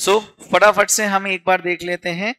सो फटाफट से हम एक बार देख लेते हैं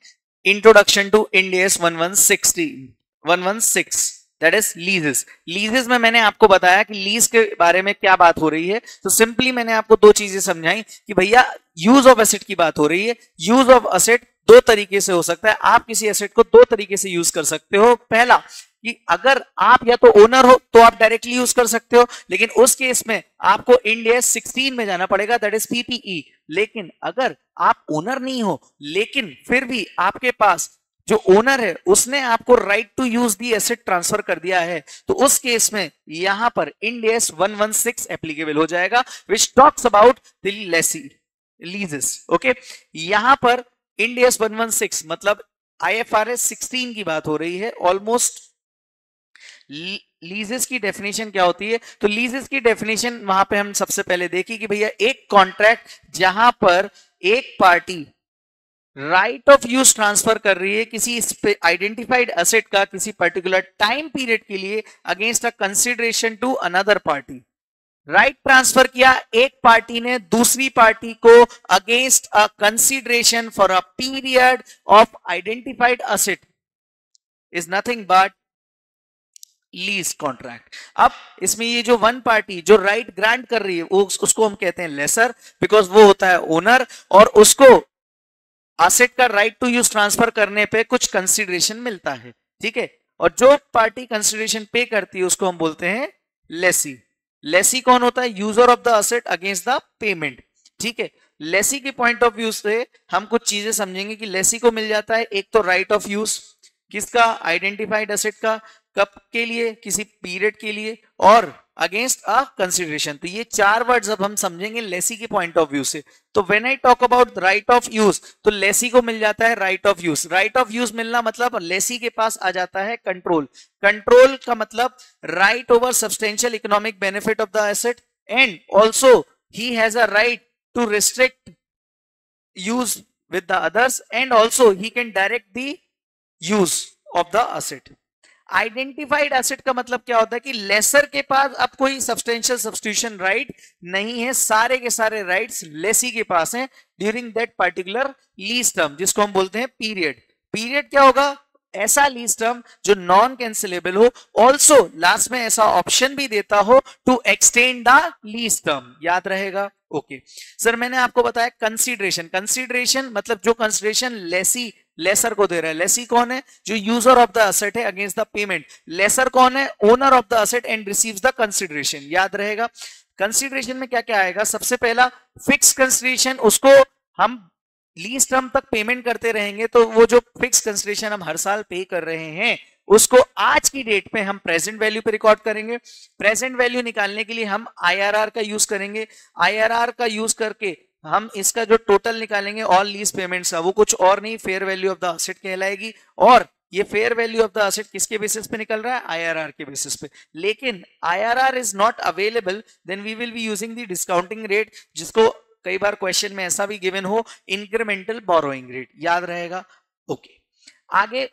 introduction to Ind AS 116 that is leases. Leases में मैंने आपको बताया कि लीज के बारे में क्या बात हो रही है। तो सिंपली मैंने आपको दो चीजें समझाई कि भैया यूज ऑफ एसेट की बात हो रही है। यूज ऑफ एसेट दो तरीके से हो सकता है, आप किसी एसेट को दो तरीके से यूज कर सकते हो। पहला कि अगर आप या तो ओनर हो तो आप डायरेक्टली यूज कर सकते हो, लेकिन उस केस में आपको इंड AS 16 में जाना पड़ेगा, दैट इज PPE। लेकिन अगर आप ओनर नहीं हो लेकिन फिर भी आपके पास जो ओनर है उसने आपको right to use the asset transfer कर दिया है, तो उस केस में यहां पर इंड AS 116 एप्लीकेबल हो जाएगा, which talks about the Lesi लीजेस। Okay, यहां पर इंड AS 116 मतलब IFRS 16 की बात हो रही है। ऑलमोस्ट लीजेस की डेफिनेशन क्या होती है, तो लीजेस की डेफिनेशन वहां पे हम सबसे पहले देखी कि भैया एक कॉन्ट्रैक्ट जहां पर एक party right of use transfer कर रही है किसी आइडेंटिफाइड एसेट का किसी पर्टिकुलर टाइम पीरियड के लिए against a consideration to another party. Right transfer किया एक पार्टी ने दूसरी पार्टी को against a consideration for a period of identified asset is nothing but lease contract. अब इसमें ये जो वन पार्टी जो राइट ग्रांट कर रही है उसको हम कहते हैं लेसर, बिकॉज वो होता है ओनर और उसको एसेट का राइट टू यूज ट्रांसफर करने पे कुछ कंसिडरेशन मिलता है। ठीक है, और जो पार्टी कंसिडरेशन पे करती है उसको हम बोलते हैं लेसी। लेसी कौन होता है? User of the asset against the payment. ठीक है, लेसी के पॉइंट ऑफ व्यू से हम कुछ चीजें समझेंगे कि लेसी को मिल जाता है एक तो राइट ऑफ यूज किसका? आइडेंटिफाइड एसेट का, कब के लिए? किसी पीरियड के लिए, और अगेंस्ट अ कंसिडरेशन। तो ये चार वर्ड्स अब हम समझेंगे लेसी के पॉइंट ऑफ व्यू से। तो when I talk about right of use, तो लेसी को मिल जाता है right of use. Right of use मिलना मतलब लेसी के पास आ जाता है कंट्रोल। कंट्रोल का मतलब right over substantial economic benefit of the asset, and also he has a right to restrict use with the others, and also he can direct the use of the asset. Identified asset का मतलब क्या होता है कि laser के पास अब कोई substantial substitution right नहीं है, सारे के सारे राइट्स लेसी के पास हैं during that particular lease term, जिसको हम बोलते हैं पीरियड। पीरियड क्या होगा? ऐसा लीज टर्म जो नॉन कैंसिलेबल हो, ऑल्सो लास्ट में ऐसा ऑप्शन भी देता हो to extend the lease term. याद रहेगा? ओके सर, मैंने आपको बताया कंसीडरेशन। कंसीडरेशन मतलब जो कंसीडरेशन लेसी लेसर को दे रहा है। लेसी कौन है? जो यूजर ऑफ द एसेट है अगेंस्ट द पेमेंट। लेसर कौन है? Owner of the asset and receives the consideration. याद रहेगा? कंसीडरेशन में क्या क्या आएगा? सबसे पहला फिक्स कंसीडरेशन, उसको हम लीज टर्म तक पेमेंट करते रहेंगे, तो वो जो फिक्स कंसीडरेशन हम हर साल पे कर रहे हैं उसको आज की डेट पे हम प्रेजेंट वैल्यू पे रिकॉर्ड करेंगे। प्रेजेंट वैल्यू निकालने के लिए हम IRR का यूज करेंगे। IRR का यूज करके हम इसका जो टोटल निकालेंगे ऑल लीज पेमेंट्स का, वो कुछ और नहीं fair value of the asset कहलाएगी। और ये fair value of the asset किसके बेसिस पे निकल रहा है? IRR के बेसिस पे। लेकिन IRR is not available, then we will be using the discounting rate, जिसको कई बार क्वेश्चन में ऐसा भी गिवन हो, इंक्रीमेंटल बोरोइंग रेट। याद रहेगा? ओके आगे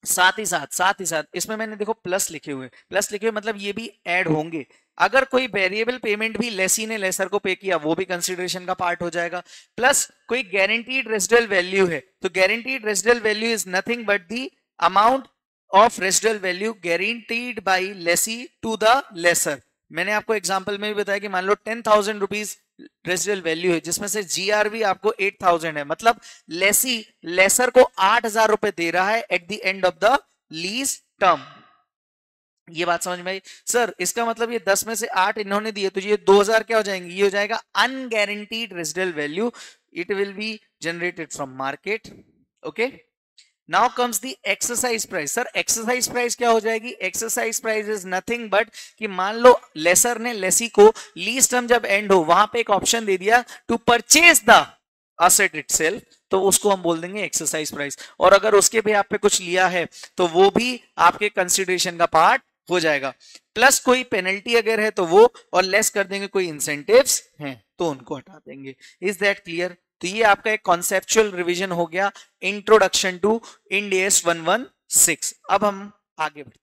साथ ही साथ इसमें मैंने देखो प्लस लिखे हुए। प्लस लिखे हुए मतलब ये भी ऐड होंगे। अगर कोई वेरिएबल पेमेंट भी लेसी ने लेसर को पे किया, वो भी कंसीडरेशन का पार्ट हो जाएगा। प्लस कोई गारंटीड रेसिडुअल वैल्यू है, तो guaranteed residual value is nothing but the amount of residual value guaranteed by lessee to the lessor. मैंने आपको एग्जांपल में भी बताया कि मान लो 10,000 रुपीज रेसिडुअल वैल्यू है, जिसमें से GRV आपको 8,000 है, मतलब लेसी लेसर को 8,000 रुपए दे रहा है at the end of the lease term. ये बात समझ में आई? सर इसका मतलब ये 10 में से 8 इन्होंने दिए, तो ये 2,000 क्या हो जाएंगे? ये हो जाएगा unguaranteed residual value. It will be generated from market. Okay, now comes the exercise price. Sir exercise price क्या हो जाएगी? Exercise price is nothing but कि मान लो लेसर ने लेसी को लीज टर्म जब एंड हो वहां पे एक ऑप्शन दे दिया to purchase the asset itself, तो उसको हम बोल देंगे एक्सरसाइज प्राइस। और अगर उसके भी आप पे कुछ लिया है तो वो भी आपके कंसिडरेशन का पार्ट हो जाएगा। प्लस कोई पेनल्टी अगर है तो वो, और लेस कर देंगे कोई इंसेंटिव्स हैं तो उनको हटा देंगे। Is that clear? तो ये आपका एक कॉन्सेप्चुअल रिवीजन हो गया, इंट्रोडक्शन टू इंड AS 116। अब हम आगे बढ़ते हैं।